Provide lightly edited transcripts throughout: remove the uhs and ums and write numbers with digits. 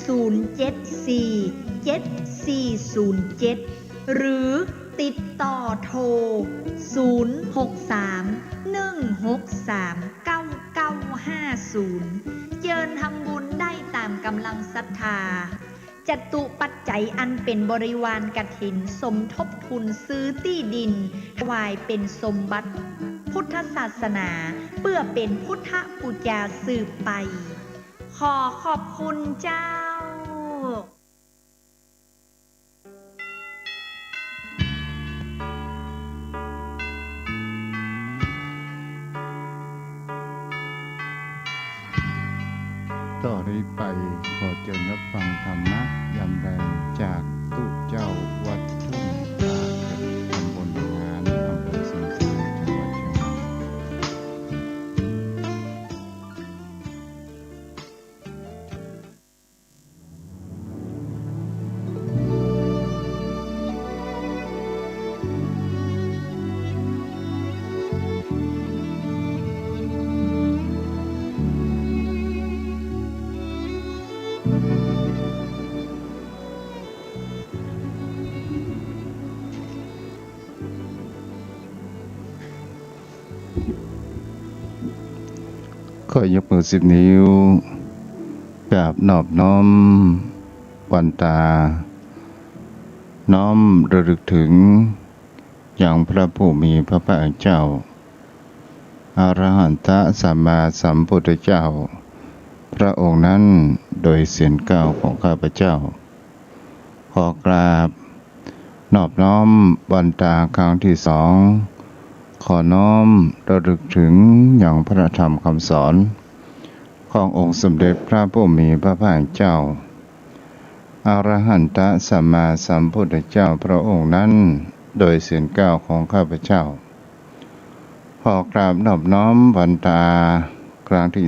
074 หรือติดต่อโทร 063-163-9950 เยินทำบุญได้ตามกำลังศรัทธาจตุปัจจัยอันเป็นบริวารกฐินสมทบทุนซื้อที่ดินถวายเป็นสมบัติพุทธศาสนาเพื่อเป็นพุทธบูชาสืบไปขอขอบคุณเจ้าต่อนี้ไปขอเชิญรับฟังธรรมะยามแรงจากตุเจ้าวัดทุ่งตาเกิดตำบลหนองหานอำเภอสันทรายจังหวัดเชียงใหม่ก็ยกมือ10 นิ้วกราบนอบน้อมวันตาน้อมระลึกถึงอย่างพระผู้มีพระภาคเจ้าอรหันตสัมมาสัมพุทธเจ้าพระองค์นั้นโดยเสียงกล่าวของข้าพเจ้าขอกราบนอบน้อมวันตาครั้งที่2ขอน้อมระลึกถึงอย่างพระธรรมคำสอนขององค์สมเด็จพระผู้มีพระภาคเจ้าอรหันตสัมมาสัมพุทธเจ้าพระองค์นั้นโดยเสียงกล่าวของข้าพเจ้าขอกราบนอบน้อมวันตาครั้งที่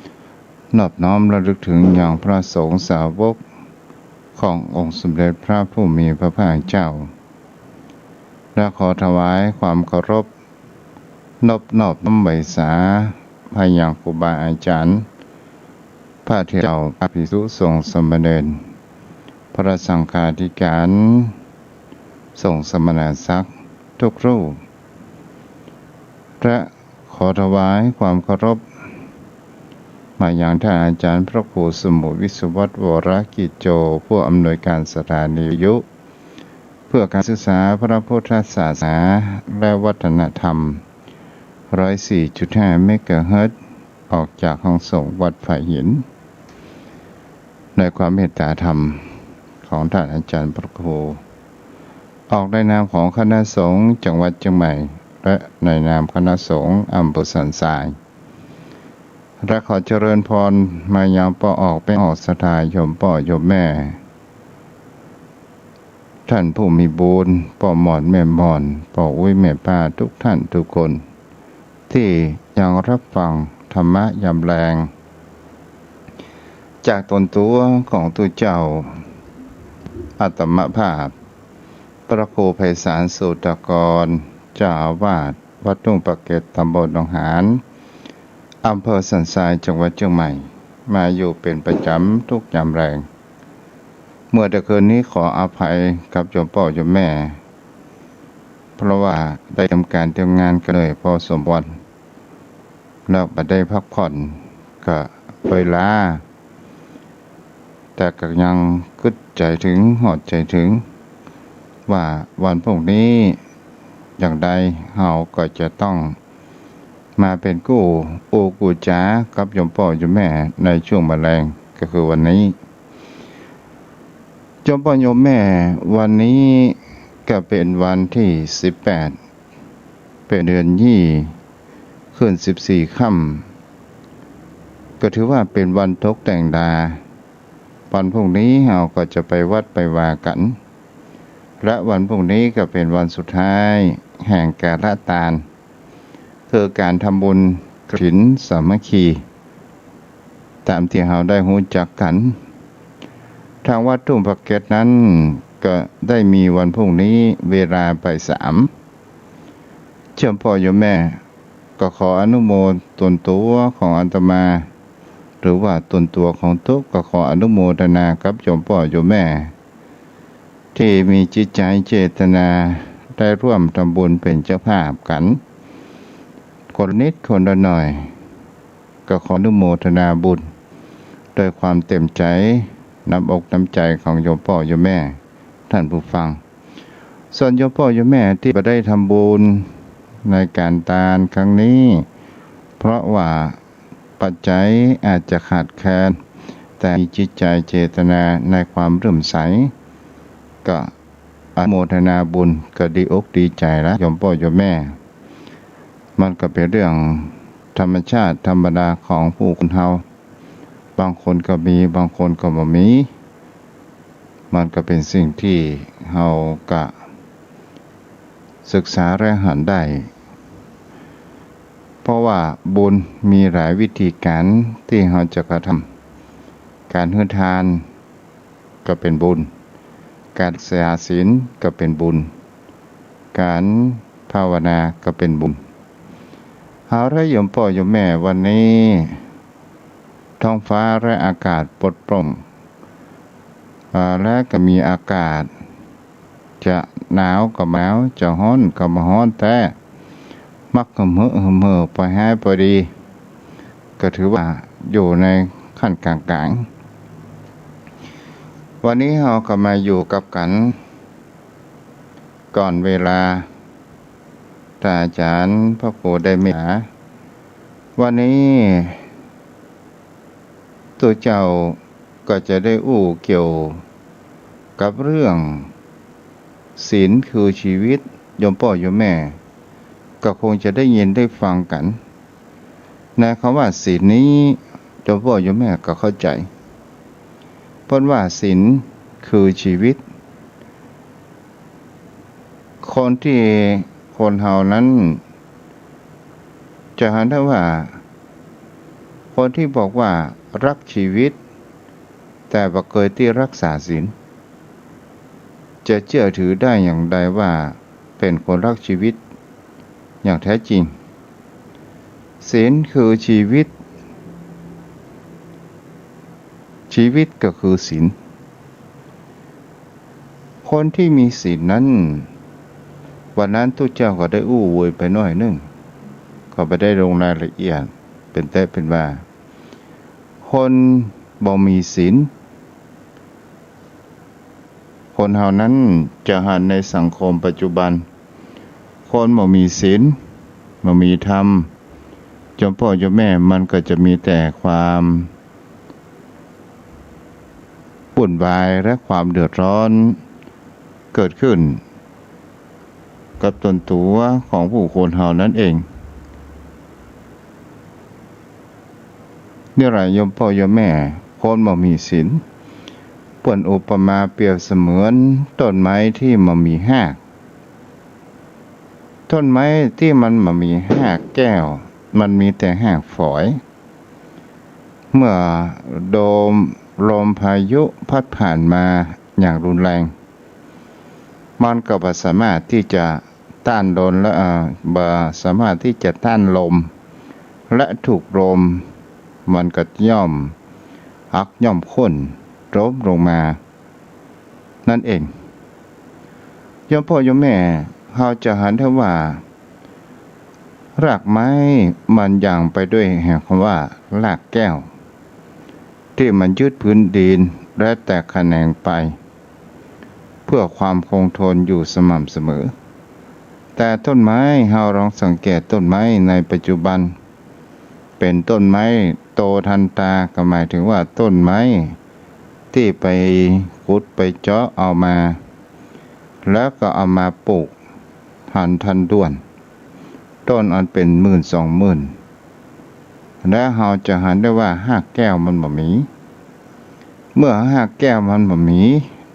3นอบน้อมระลึกถึงอย่างพระสงฆ์สาวกขององค์สมเด็จพระผู้มีพระภาคเจ้าและขอถวายความเคารพนอบน้อมใบสาพายังครูบาอาจารย์พระเถรเจ้าพระภิกษุสงฆ์สามเณรพระสังฆาธิการสงฆ์สมณศักดิ์ทุกรูปและขอถวายความเคารพมายังท่านอาจารย์พระครูสมุวิศวัตรวรกิจโจผู้อำนวยการสถานีวิทยุเพื่อการศึกษาพระพุทธศาสนาและวัฒนธรรม 104.5 เมกะเฮิรตซ์ออกจากห้องส่งวัดฝ่ายหินในความเมตตาธรรมของท่านอาจารย์พระครูออกในนามของคณะสงฆ์จังหวัดเชียงใหม่และในนามคณะสงฆ์อำเภอสันทรายและขอเจริญพรมายังป่อออกไปออกสถานโยมป่อโยมแม่ท่านผู้มีบุญป่อหมอนแม่หมอนป่ออุ้ยแม่ป้าทุกท่านทุกคนที่ยังรับฟังธรรมะยามแรงจากตนตัวของตัวเจ้าอาตมภาพพระครูไพศาลสุตกรเจ้าอาวาสวัดทุ่งปะเก็ดตำบลหนองหานอำเภอสันทรายจังหวัดเชียงใหม่มาอยู่เป็นประจำทุกยามแรงเมื่อแต่คืนนี้ขออภัยกับโยมพ่อโยมแม่เพราะว่าได้ทำการเตรียมงานกันเลยพอสมควรแล้วมาได้พักผ่อนก็เวลาแต่ก็ยังกึดใจถึงหอดใจถึงว่าวันพรุ่งนี้อย่างใดเราก็จะต้องมาเป็นกู้จ๋ากับโยมพ่อโยมแม่ในช่วงมะแรงก็คือวันนี้โยมพ่อโยมแม่วันนี้ก็เป็นวันที่18เป็นเดือนยี่ขึ้น14ค่ำก็ถือว่าเป็นวันตกแต่งดาวันพรุ่งนี้เราก็จะไปวัดไปวากันและวันพรุ่งนี้ก็เป็นวันสุดท้ายแห่งกาลตานคือการทำบุญกฐินสามัคคีตามที่เราได้รู้จักกันทางวัดทุ่งปะเก็ดนั้นก็ได้มีวันพรุ่งนี้เวลาบ่าย 3เจ้าพ่อโยมแม่ก็ขออนุโมทนาตัวของอาตมา หรือว่าตนตัวของทุกก็ขออนุโมทนากับโยมพ่อโยมแม่ ที่มีจิตใจเจตนาได้ร่วมทำบุญเป็นเจ้าภาพกันคนนิดคนละหน่อยก็ขออนุโมทนาบุญโดยความเต็มใจน้ำอกน้ำใจของโยมพ่อโยมแม่ท่านผู้ฟังส่วนโยมพ่อโยมแม่ที่ได้ทำบุญในการทานครั้งนี้เพราะว่าปัจจัยอาจจะขาดแคลนแต่มีจิตใจเจตนาในความเรื่อมใสก็อนุโมทนาบุญก็ดีอกดีใจแล้วโยมพ่อโยมแม่มันก็เป็นเรื่องธรรมชาติธรรมดาของผู้คนเฮาบางคนก็มีบางคนก็บ่มีมันก็เป็นสิ่งที่เฮาก็ศึกษาและหันได้เพราะว่าบุญมีหลายวิธีการที่เฮาจะกระทำการให้ทานก็เป็นบุญการรักษาศีลก็เป็นบุญการภาวนาก็เป็นบุญเอาละโยมพ่อโยมแม่วันนี้ท้องฟ้าและอากาศปลอดโปร่งและก็มีอากาศจะหนาวก็หนาวจะร้อนก็บ่ร้อนแต่มักหึมเหอไปให้พอดีก็ถือว่าอยู่ในขั้นกลางๆวันนี้เราก็มาอยู่กับกันก่อนเวลาท่านอาจารย์พระครูได้เมตตาวันนี้ตัวเจ้าก็จะได้เกี่ยวกับเรื่องศีลคือชีวิตโยมพ่อโยมแม่ก็คงจะได้ยินได้ฟังกันในคำว่าศีลนี้โยมพ่อโยมแม่ก็เข้าใจเพราะว่าศีลคือชีวิตคนเฮานั้นจะเห็นได้ว่าคนที่บอกว่ารักชีวิตแต่บ่เคยที่รักษาศีลจะเชื่อถือได้อย่างใดว่าเป็นคนรักชีวิตอย่างแท้จริงศีลคือชีวิตชีวิตก็คือศีลคนที่มีศีลนั้นวันนั้นทุกเจ้าก็ได้โวยไปหน่อยนึงก็ไปได้ลงรายละเอียดเป็นแต่เป็นว่าคนบ่มีศีลคนเฮานั้นจะหันในสังคมปัจจุบันคนบ่มีศีลบ่มีธรรมโยมพ่อโยมแม่มันก็จะมีแต่ความวุ่นวายและความเดือดร้อนเกิดขึ้นกับตนตัวของผู้คนเฮานั่นเองนี่แหละโยมพ่อโยมแม่คนบ่มีศีลเปิ้นอุปมาเปรียบเสมือนต้นไม้ที่มันมีรากต้นไม้ที่มันบ่มีรากแก้วมันมีแต่รากฝอยเมื่อโดมลมพายุพัดผ่านมาอย่างรุนแรงมันก็บ่สามารถที่จะต้านลมและบ่สามารถที่จะต้านลมและถูกลมมันก็ย่อมหักย่อมโค่นล้มลงมานั่นเองโยมพ่อโยมแม่เราจะเห็นได้ว่ารากไม้มันย่างไปด้วยแห่งคำว่ารากแก้วที่มันยึดพื้นดินและแตกแขนงไปเพื่อความคงทนอยู่สม่ำเสมอแต่ต้นไม้เราลองสังเกตต้นไม้ในปัจจุบันเป็นต้นไม้โตทันตาก็หมายถึงว่าต้นไม้ที่ไปขุดไปเจาะเอามาแล้วก็เอามาปลูกทันด่วนต้นอันเป็นหมื่นและเราจะเห็นได้ว่ารากแก้วมันบ่มีเมื่อรากแก้วมันบ่มี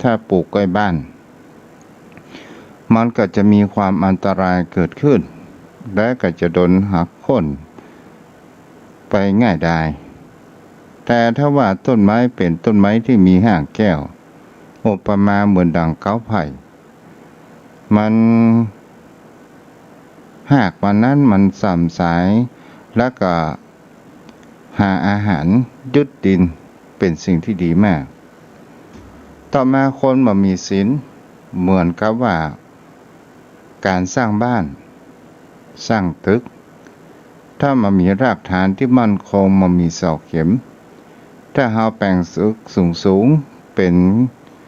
ถ้าปลูกใกล้บ้านมันก็จะมีความอันตรายเกิดขึ้นและก็จะโดนหักโค่นไปง่ายได้แต่ถ้าว่าต้นไม้เป็นต้นไม้ที่มีรากแก้วอุปมาเหมือนดังเก้าไผ่มันรากมันนั้นมันส่ำสายแล้วก็ หาอาหารยึดดินเป็นสิ่งที่ดีมากต่อมาคนมามีศีลเหมือนกับว่าการสร้างบ้านสร้างตึกถ้ามามีรากฐานที่มั่นคงมามีเสาเข็มถ้าเฮาแปลงตึกสูงเป็น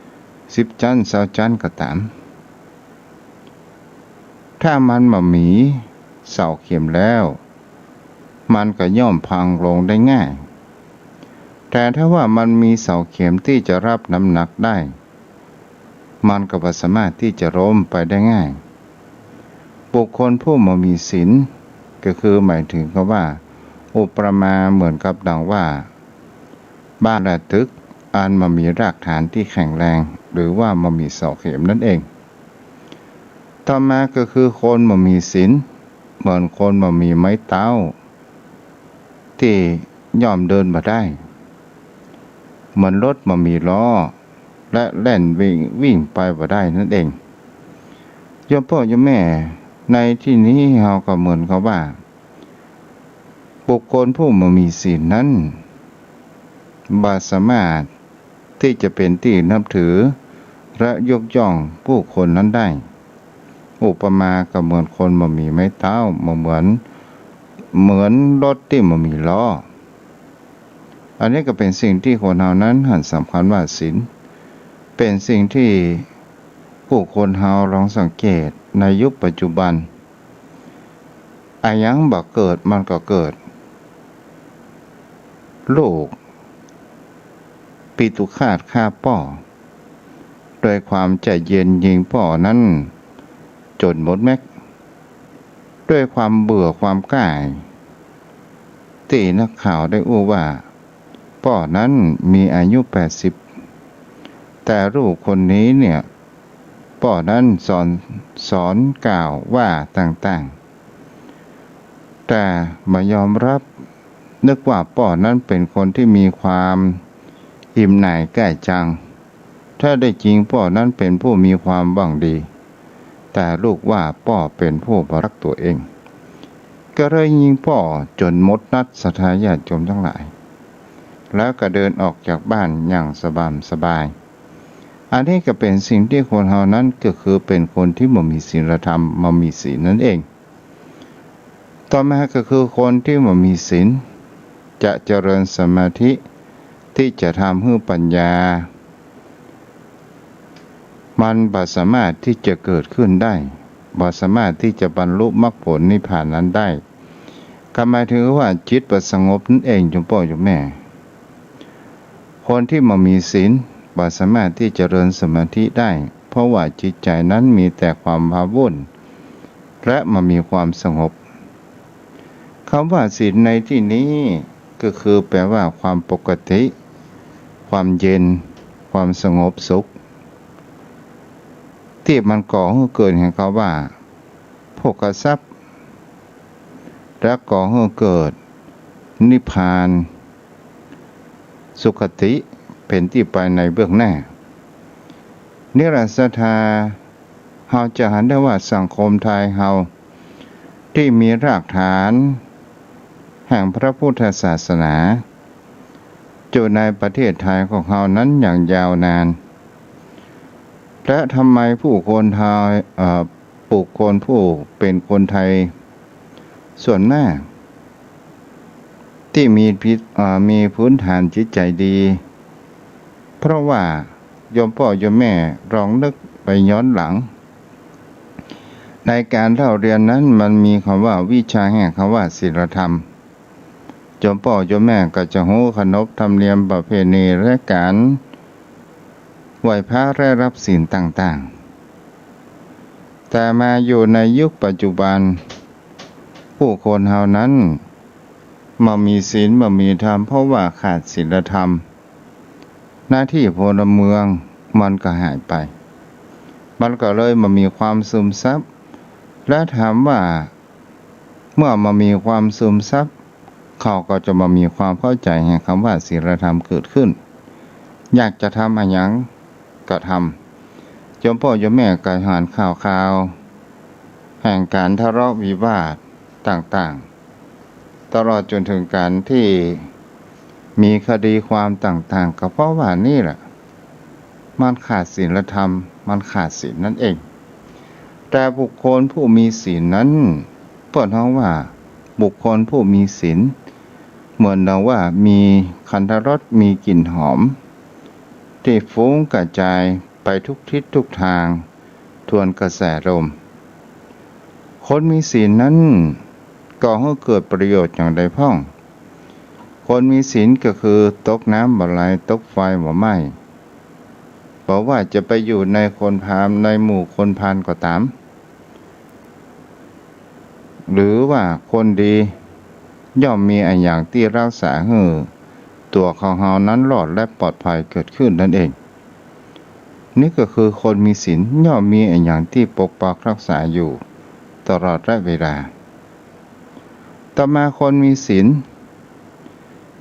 10 ชั้น20 ชั้นก็ตามถ้ามันมามีเสาเข็มแล้วมันก็ย่อมพังลงได้ง่ายแต่ถ้าว่ามันมีเสาเข็มที่จะรับน้ำหนักได้มันก็บ่สามารถที่จะล้มไปได้ง่ายบุคคลผู้บ่มีศีลก็คือหมายถึงก็ว่าอุปมาเหมือนกับดังว่าบ้านและตึกอันมันมีรากฐานที่แข็งแรงหรือว่ามันมีเสาเข็มนั่นเองต่อมาก็คือคนบ่มีศีลเหมือนคนบ่มีไม้เท้าที่ย่อมเดินบ่ได้เหมือนรถบ่มีล้อและแล่นวิ่งไปบ่ได้นั่นเองโยมพ่อโยมแม่ในที่นี้เฮาก็เหมือนกับว่าบุคคลผู้บ่มีศีลนั้นบ่สามารถที่จะเป็นที่นับถือและยกย่องผู้คนนั้นได้อุปมาก็เหมือนคนบ่มีไม้เท้าเหมือนรถที่บ่มีล้ออันนี้ก็เป็นสิ่งที่คนเฮานั้นหันสำคัญว่าศีลเป็นสิ่งที่ผู้คนเฮาลองสังเกตในยุคปัจจุบันอาหยังบ่เกิดมันก็เกิดลูกปิตุฆาตฆ่าพ่อโดยความใจเย็นยิงพ่อนั้นจนหมดแม็กด้วยความเบื่อความก่ายที่นักข่าวได้อู้ว่าพ่อนั้นมีอายุ80แต่ลูกคนนี้เนี่ยพ่อนั้นสอนกล่าวว่าต่างๆแต่ไม่ยอมรับนึกว่าพ่อนั้นเป็นคนที่มีความอิ่มหน่ายแก่จังถ้าได้จริงพ่อนั้นเป็นผู้มีความหวังดีแต่ลูกว่าพ่อเป็นผู้บ่รักตัวเองก็เลยยิงพ่อจนหมดนัดศรัทธาญาติโยมทั้งหลายแล้วก็เดินออกจากบ้านอย่างสบายอันนี้ก็เป็นสิ่งที่คนเฮานั้นก็คือเป็นคนที่บ่มีศีลธรรมบ่มีศีลนั่นเองต่อมาก็คือคนที่บ่มีศีลจะเจริญสมาธิที่จะทำให้ปัญญามันบ่สามารถที่จะเกิดขึ้นได้บ่สามารถที่จะบรรลุมรรคผลนิพพานนั้นได้ก็หมายถึงว่าจิตบ่สงบนั่นเองโยมพ่อโยมแม่คนที่บ่มีศีลบ่สามารถที่จะเจริญสมาธิได้เพราะว่าจิตใจนั้นมีแต่ความว้าวุ่นและมันมีความสงบคำว่าศีลในที่นี้ก็คือแปลว่าความปกติความเย็นความสงบสุขที่มันก่อให้เกิดแห่งคำว่าโภคทรัพย์และก่อให้เกิดนิพพานสุคติเป็นที่ไปในเบื้องหน้านิรันดร์ศรัทธาเฮาจะเห็นได้ว่าสังคมไทยเฮาที่มีรากฐานแห่งพระพุทธศาสนาอยู่ในประเทศไทยของเฮานั้นอย่างยาวนานและทำไมผู้คนไทยผู้เป็นคนไทยส่วนมากที่มีพื้นฐานจิตใจดีเพราะว่าโยมพ่อโยมแม่ลองนึกไปย้อนหลังในการเล่าเรียนนั้นมันมีคำว่าวิชาแห่งคำว่าศีลธรรมโยมพ่อโยมแม่ก็จะรู้ขนบธรรมเนียมประเพณีและการไหว้พระและรับศีลต่างๆแต่มาอยู่ในยุคปัจจุบันผู้คนเฮานั้นบ่มีศีลบ่มีธรรมเพราะว่าขาดศีลธรรมหน้าที่พลเมืองมันก็หายไปมันก็เลยบ่มีความซึมซับและถามว่าเมื่อมามีความซึมซับเขาก็จะมามีความเข้าใจแห่งคำว่าศีลธรรมเกิดขึ้นอยากจะทำอะไรหยังก็ทำโยมพ่อโยมแม่ก็อ่านข่าวแห่งการทะเลาะวิวาทต่างๆตลอดจนถึงการที่ มีคดีความต่างๆก็เพราะว่านี่แหละมันขาดศีลธรรมมันขาดศีลนั่นเองแต่บุคคลผู้มีศีลนั้นเปิดห้องว่าบุคคลผู้มีศีลเหมือนดังว่ามีคันธรสมีกลิ่นหอมที่ฟุ้งกระจายไปทุกทิศทุกทางทวนกระแสลมคนมีศีลนั้นก่อให้เกิดประโยชน์อย่างใดพ้องคนมีศีลก็คือตกน้ำบ่ไหลตกไฟบ่ไหม้เพราะว่าจะไปอยู่ในคนพาลในหมู่คนพาลก็ตามหรือว่าคนดีย่อมมีอันอย่างที่รักษาให้ตัวของเฮานั้นรอดและปลอดภัยเกิดขึ้นนั่นเองนี่ก็คือคนมีศีลย่อมมีอันอย่างที่ปกปักรักษาอยู่ตลอดเวลาต่อมาคนมีศีล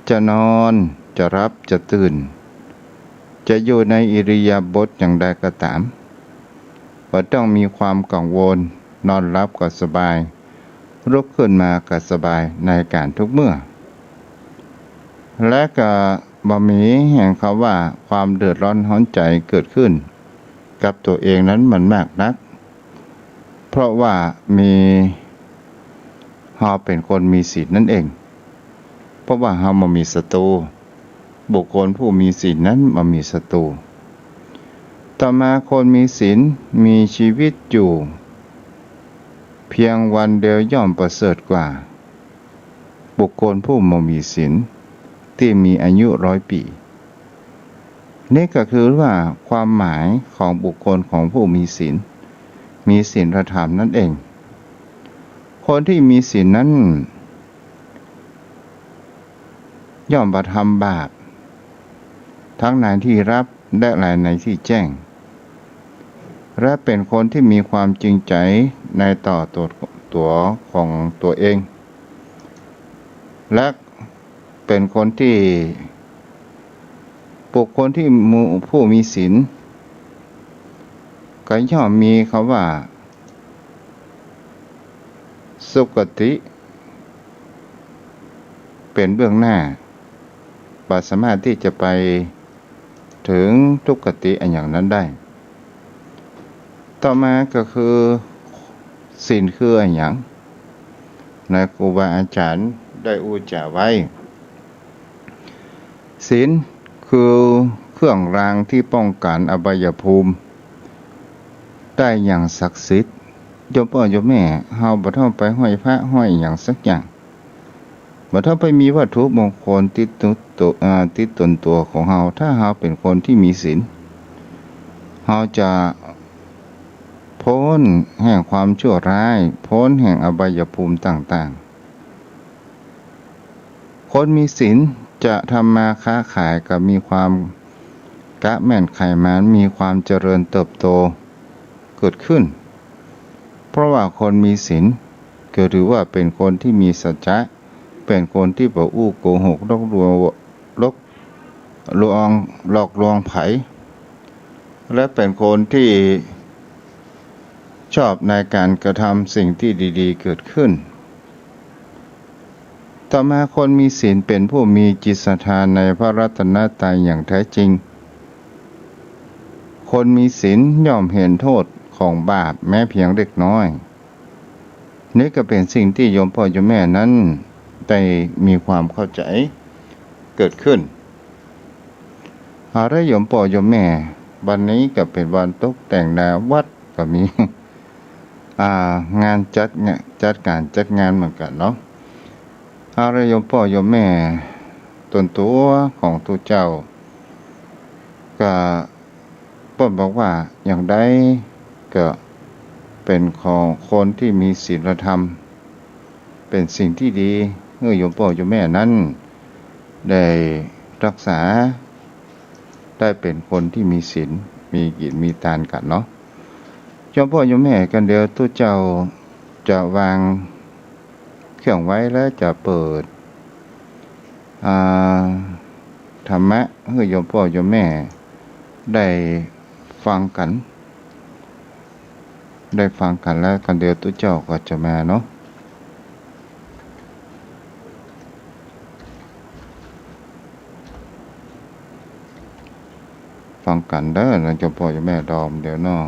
จะนอนจะรับจะตื่นจะอยู่ในอิริยาบถอย่างใดก็ตามก็ต้องมีความกังวลนอนรับก็สบายลุกขึ้นมาก็สบายในการทุกเมื่อและก็บ่มีแห่งเขาว่าความเดือดร้อนห้อนใจเกิดขึ้นกับตัวเองนั้นมันมากนักเพราะว่าเฮาเป็นคนมีศีลนั่นเองเพราะว่าเฮาบ่มีศัตรูบุคคลผู้มีศีลนั้นบ่มีศัตรูต่อมาคนมีศีลมีชีวิตอยู่เพียงวันเดียวย่อมประเสริฐกว่าบุคคลผู้บ่มีศีลที่มีอายุ100 ปีนี่ก็คือว่าความหมายของบุคคลของผู้มีศีลมีศีลธรรมนั่นเองคนที่มีศีลนั้นย่อมบ่ทำบาปทั้งในที่รับและในที่แจ้งและเป็นคนที่มีความจริงใจในต่อตัวของตัวเองและเป็นคนที่บุคคลที่ผู้มีศีลก็ย่อมมีคำว่าสุคติเป็นเบื้องหน้าบ่สามารถที่จะไปถึงทุกขติอันอย่างนั้นได้ต่อมาก็คือศีลคืออันอย่างในครูบาอาจารย์ได้อุจจาไว้ศีลคือเครื่องรางที่ป้องกันอบายภูมิได้อย่างศักดิ์สิทธิ์โยมพ่อโยมแม่เฮาบ่ต้องไปห้อยพระห้อยอย่างสักอย่างบ่ต้องไปมีวัตถุมงคลติดตนตัวของเฮาถ้าเฮาเป็นคนที่มีศีลเฮาจะพ้นแห่งความชั่วร้ายพ้นแห่งอบายภูมิต่างๆคนมีศีลจะทำมาค้าขายก็มีความกะแม่นไขมันมีความเจริญเติบโตเกิดขึ้นเพราะว่าคนมีศีลก็ถือว่าเป็นคนที่มีสัจจะเป็นคนที่บ่อู้โกหกหลอกลวงไผและเป็นคนที่ชอบในการกระทำสิ่งที่ดีๆเกิดขึ้นต่อมาคนมีศีลเป็นผู้มีจิตศรัทธาในพระรัตนตรัยอย่างแท้จริงคนมีศีลย่อมเห็นโทษของบาปแม้เพียงเล็กน้อยนี่ก็เป็นสิ่งที่โยมพ่อโยมแม่นั้นได้มีความเข้าใจเกิดขึ้นโยมพ่อโยมแม่วันนี้ก็เป็นวันตกแต่งหน้าวัดก็มีงานจัดการจัดงานเหมือนกันเนาะโยมพ่อโยมแม่ตนตัวของทุกเจ้าก็เพิ่นบอกว่าอย่างใดก็เป็นของคนที่มีศีลธรรมเป็นสิ่งที่ดีเมื่อโยมพ่อโยมแม่นั้นได้รักษาได้เป็นคนที่มีศีลมีกิจมีทานกันเนาะโยมพ่อโยมแม่กันเดียวทุกเจ้าจะวางเครื่องไว้แล้วจะเปิดธรรมะให้โยมพ่อโยมแม่ได้ฟังกันแล้วกันเดียวทุกเจ้าก็จะมาเนาะ ฟังกันเด้อนะเจ้าพ่อเจ้าแม่ดอมเดี๋ยวเนาะ